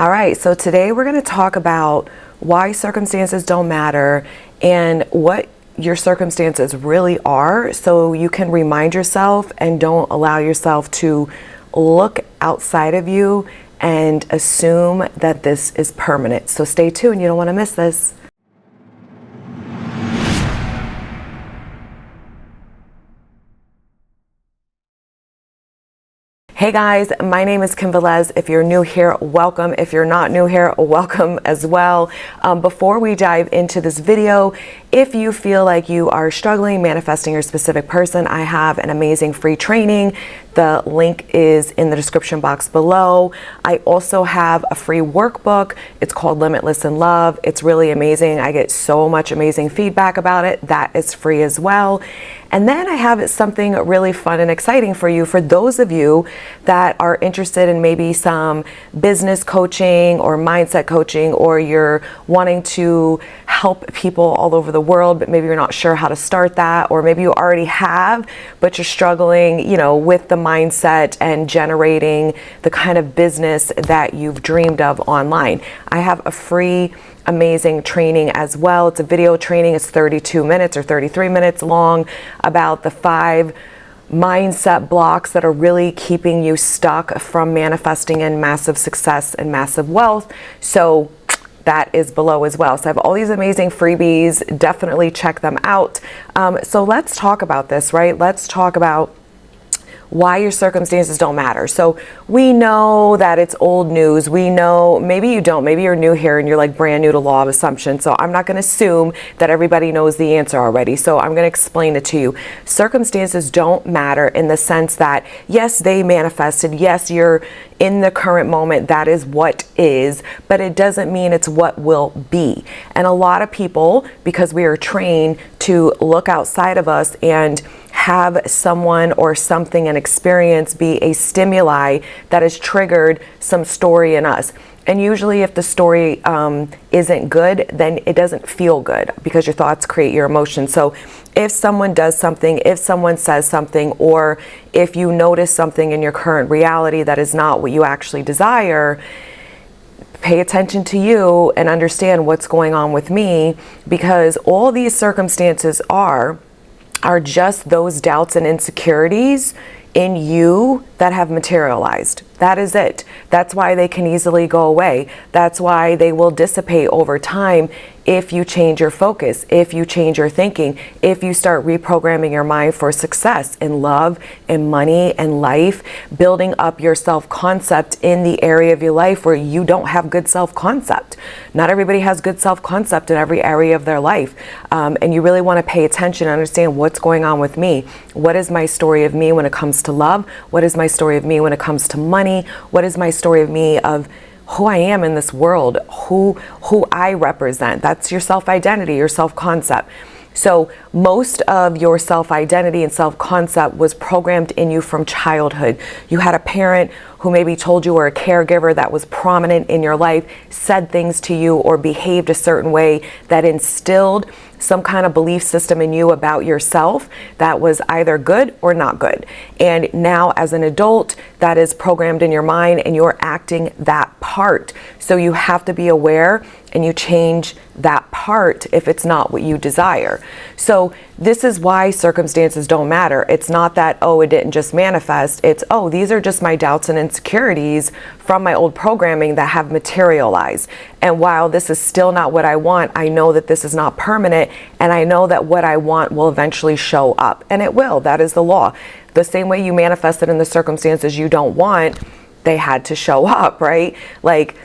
All right, so today we're going to talk about why circumstances don't matter and what your circumstances really are, so you can remind yourself and don't allow yourself to look outside of you and assume that this is permanent. So stay tuned, you don't want to miss this. Hey guys, my name is Kim Velez. If you're new here, welcome. If you're not new here, welcome as well. Before we dive into this video, if you feel like you are struggling manifesting your specific person, I have an amazing free training. The link is in the description box below. I also have a free workbook. It's called Limitless in Love. It's really amazing. I get so much amazing feedback about it. That is free as well. And then I have something really fun and exciting for you, for those of you that are interested in maybe some business coaching or mindset coaching, or you're wanting to help people all over the world, but maybe you're not sure how to start that, or maybe you already have, but you're struggling, with the mindset and generating the kind of business that you've dreamed of online. I have a free amazing training as well. It's a video training. It's 32 minutes or 33 minutes long, about the 5 mindset blocks that are really keeping you stuck from manifesting in massive success and massive wealth. So that is below as well. So I have all these amazing freebies. Definitely check them out. So let's talk about this, right? Let's talk about why your circumstances don't matter. So we know that it's old news. We know, maybe you don't, maybe you're new here and you're like brand new to law of assumption. So I'm not going to assume that everybody knows the answer already. So I'm going to explain it to you. Circumstances don't matter in the sense that, yes, they manifested. Yes, you're in the current moment. That is what is, but it doesn't mean it's what will be. And a lot of people, because we are trained to look outside of us and have someone or something, an experience, be a stimuli that has triggered some story in us. And usually if the story isn't good, then it doesn't feel good, because your thoughts create your emotions. So if someone does something, if someone says something, or if you notice something in your current reality that is not what you actually desire, pay attention to you and understand what's going on with me, because all these circumstances are just those doubts and insecurities in you that have materialized. That is it. That's why they can easily go away. That's why they will dissipate over time if you change your focus, if you change your thinking, if you start reprogramming your mind for success in love, in money, and life, building up your self-concept in the area of your life where you don't have good self-concept. Not everybody has good self-concept in every area of their life. And you really want to pay attention and understand what's going on with me. What is my story of me when it comes to love? What is my story of me when it comes to money? What is my story of me of who I am in this world, who I represent? That's your self-identity, your self-concept. So most of your self-identity and self-concept was programmed in you from childhood. You had a parent who maybe told you, or a caregiver that was prominent in your life, said things to you or behaved a certain way that instilled some kind of belief system in you about yourself that was either good or not good. And now as an adult, that is programmed in your mind and you're acting that part. So you have to be aware and you change that part if it's not what you desire. So this is why circumstances don't matter. It's not that, oh, it didn't just manifest. It's, oh, these are just my doubts and insecurities from my old programming that have materialized. And while this is still not what I want, I know that this is not permanent, and I know that what I want will eventually show up. And it will. That is the law. The same way you manifested in the circumstances you don't want, they had to show up, right? Like,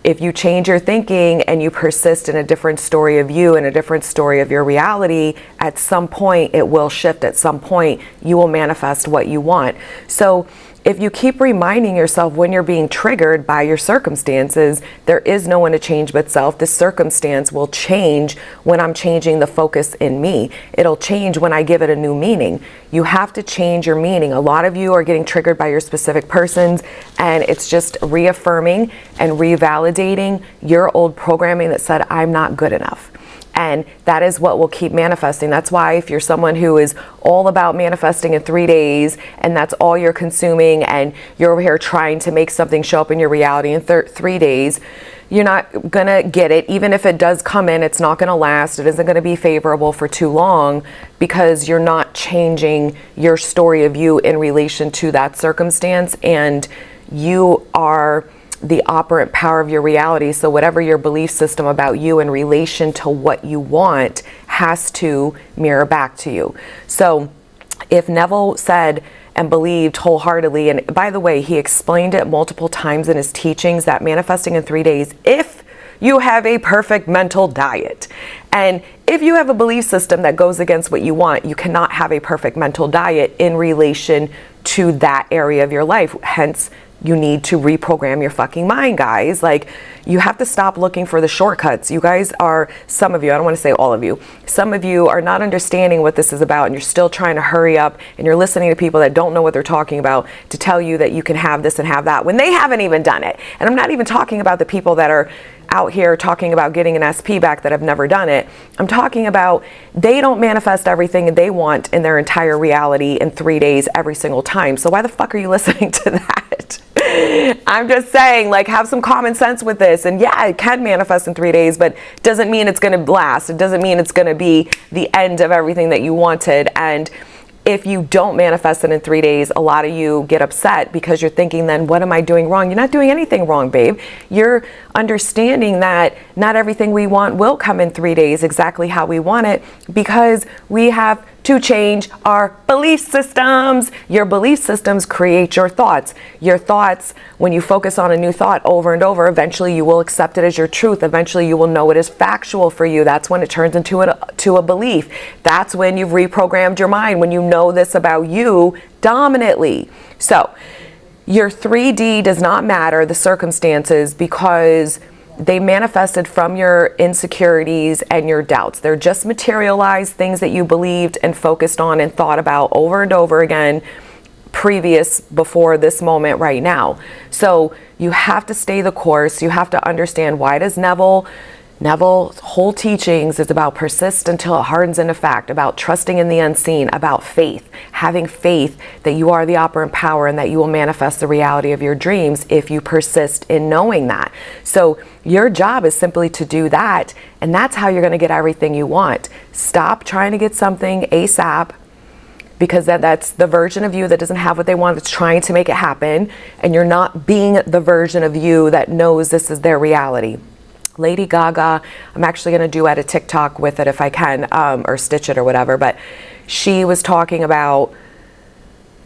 if you change your thinking and you persist in a different story of you and a different story of your reality, at some point it will shift. At some point you will manifest what you want. So if you keep reminding yourself when you're being triggered by your circumstances, there is no one to change but self. This circumstance will change when I'm changing the focus in me. It'll change when I give it a new meaning. You have to change your meaning. A lot of you are getting triggered by your specific persons, and it's just reaffirming and revalidating your old programming that said, I'm not good enough. And that is what will keep manifesting. That's why if you're someone who is all about manifesting in 3 days and that's all you're consuming and you're over here trying to make something show up in your reality in 3 days, you're not gonna get it. Even if it does come in, it's not gonna last. It isn't gonna be favorable for too long because you're not changing your story of you in relation to that circumstance, and you are the operant power of your reality. So whatever your belief system about you in relation to what you want has to mirror back to you. So if Neville said and believed wholeheartedly, and by the way, he explained it multiple times in his teachings, that manifesting in 3 days, if you have a perfect mental diet. And if you have a belief system that goes against what you want, you cannot have a perfect mental diet in relation to that area of your life. Hence, you need to reprogram your fucking mind, guys. Like, you have to stop looking for the shortcuts. You guys are, some of you, I don't want to say all of you, some of you are not understanding what this is about, and you're still trying to hurry up, and you're listening to people that don't know what they're talking about to tell you that you can have this and have that when they haven't even done it. And I'm not even talking about the people that are out here talking about getting an SP back that have never done it. I'm talking about they don't manifest everything they want in their entire reality in 3 days every single time. So why the fuck are you listening to that? I'm just saying, like, have some common sense with this. And yeah, it can manifest in 3 days, but doesn't mean it's going to last. It doesn't mean it's going to be the end of everything that you wanted. And if you don't manifest it in 3 days, a lot of you get upset because you're thinking, then what am I doing wrong? You're not doing anything wrong, babe. You're understanding that not everything we want will come in 3 days exactly how we want it, because we have to change our belief systems. Your belief systems create your thoughts. Your thoughts, when you focus on a new thought over and over, eventually you will accept it as your truth. Eventually you will know it is factual for you. That's when it turns into a belief. That's when you've reprogrammed your mind, when you know this about you dominantly. So your 3D does not matter, the circumstances, because they manifested from your insecurities and your doubts. They're just materialized things that you believed and focused on and thought about over and over again before this moment right now. So you have to stay the course. You have to understand, why does Neville's whole teachings is about persist until it hardens into fact, about trusting in the unseen, about faith, having faith that you are the operant power and that you will manifest the reality of your dreams if you persist in knowing that. So your job is simply to do that, and that's how you're going to get everything you want. Stop trying to get something ASAP, because that's the version of you that doesn't have what they want, that's trying to make it happen, and you're not being the version of you that knows this is their reality. Lady Gaga, I'm actually going to duet a TikTok with it if I can, or stitch it or whatever, but she was talking about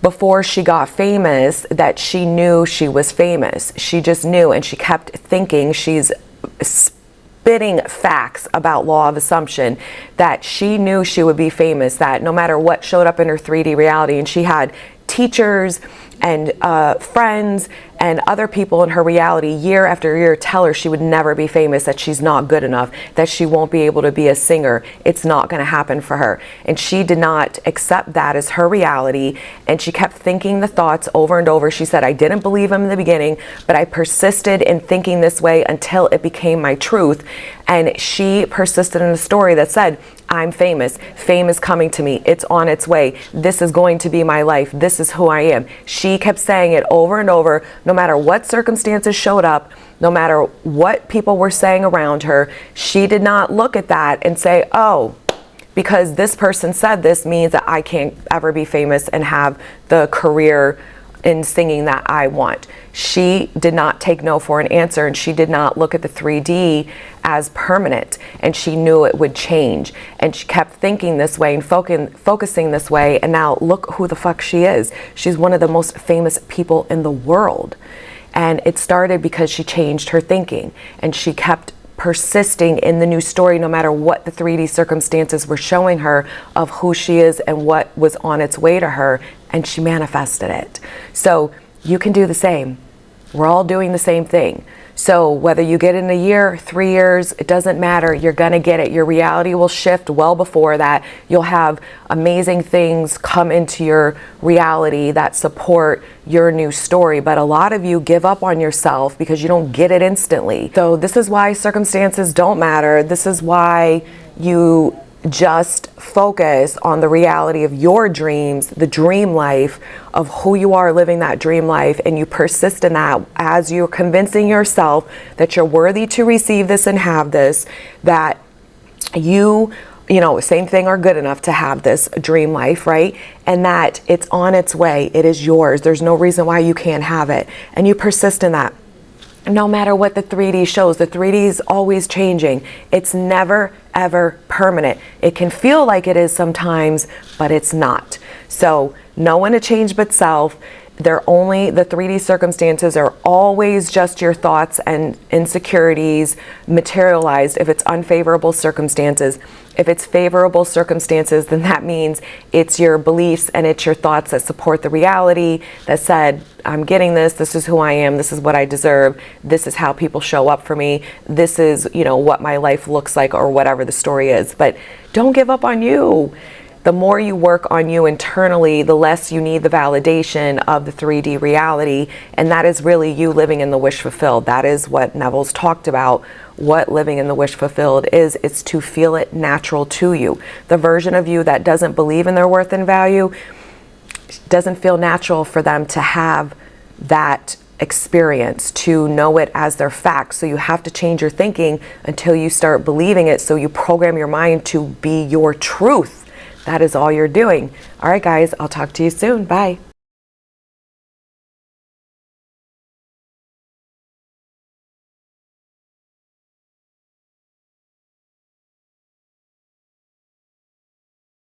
before she got famous that she knew she was famous. She just knew, and she kept thinking, she's spitting facts about law of assumption, that she knew she would be famous, that no matter what showed up in her 3D reality, and she had teachers and friends and other people in her reality year after year tell her she would never be famous, that she's not good enough, that she won't be able to be a singer. It's not going to happen for her. And she did not accept that as her reality, and she kept thinking the thoughts over and over. She said, I didn't believe him in the beginning, but I persisted in thinking this way until it became my truth. And she persisted in a story that said, I'm famous. Fame is coming to me. It's on its way. This is going to be my life. This is who I am. She kept saying it over and over, no matter what circumstances showed up, no matter what people were saying around her. She did not look at that and say, oh, because this person said this means that I can't ever be famous and have the career in singing that I want. She did not take no for an answer, and she did not look at the 3D as permanent, and she knew it would change, and she kept thinking this way and focusing this way, and now look who the fuck she is. She's one of the most famous people in the world, and it started because she changed her thinking, and she kept persisting in the new story no matter what the 3D circumstances were showing her of who she is and what was on its way to her, and she manifested it. So you can do the same. We're all doing the same thing. So whether you get it in a year, 3 years, it doesn't matter. You're going to get it. Your reality will shift well before that. You'll have amazing things come into your reality that support your new story. But a lot of you give up on yourself because you don't get it instantly. So this is why circumstances don't matter. This is why you just focus on the reality of your dreams, the dream life of who you are living that dream life, and you persist in that as you're convincing yourself that you're worthy to receive this and have this, that you know, same thing, are good enough to have this dream life, right? And that it's on its way. It is yours. There's no reason why you can't have it. And you persist in that. No matter what the 3D shows, the 3D is always changing. It's never, ever permanent. It can feel like it is sometimes, but it's not. So no one to change but self. The 3D circumstances are always just your thoughts and insecurities materialized if it's unfavorable circumstances. If it's favorable circumstances, then that means it's your beliefs and it's your thoughts that support the reality that said, I'm getting this, this is who I am, this is what I deserve, this is how people show up for me, this is, you know, what my life looks like, or whatever the story is. But don't give up on you. The more you work on you internally, the less you need the validation of the 3D reality. And that is really you living in the wish fulfilled. That is what Neville's talked about. What living in the wish fulfilled is, it's to feel it natural to you. The version of you that doesn't believe in their worth and value doesn't feel natural for them to have that experience, to know it as their fact. So you have to change your thinking until you start believing it. So you program your mind to be your truth. That is all you're doing. All right, guys, I'll talk to you soon. Bye.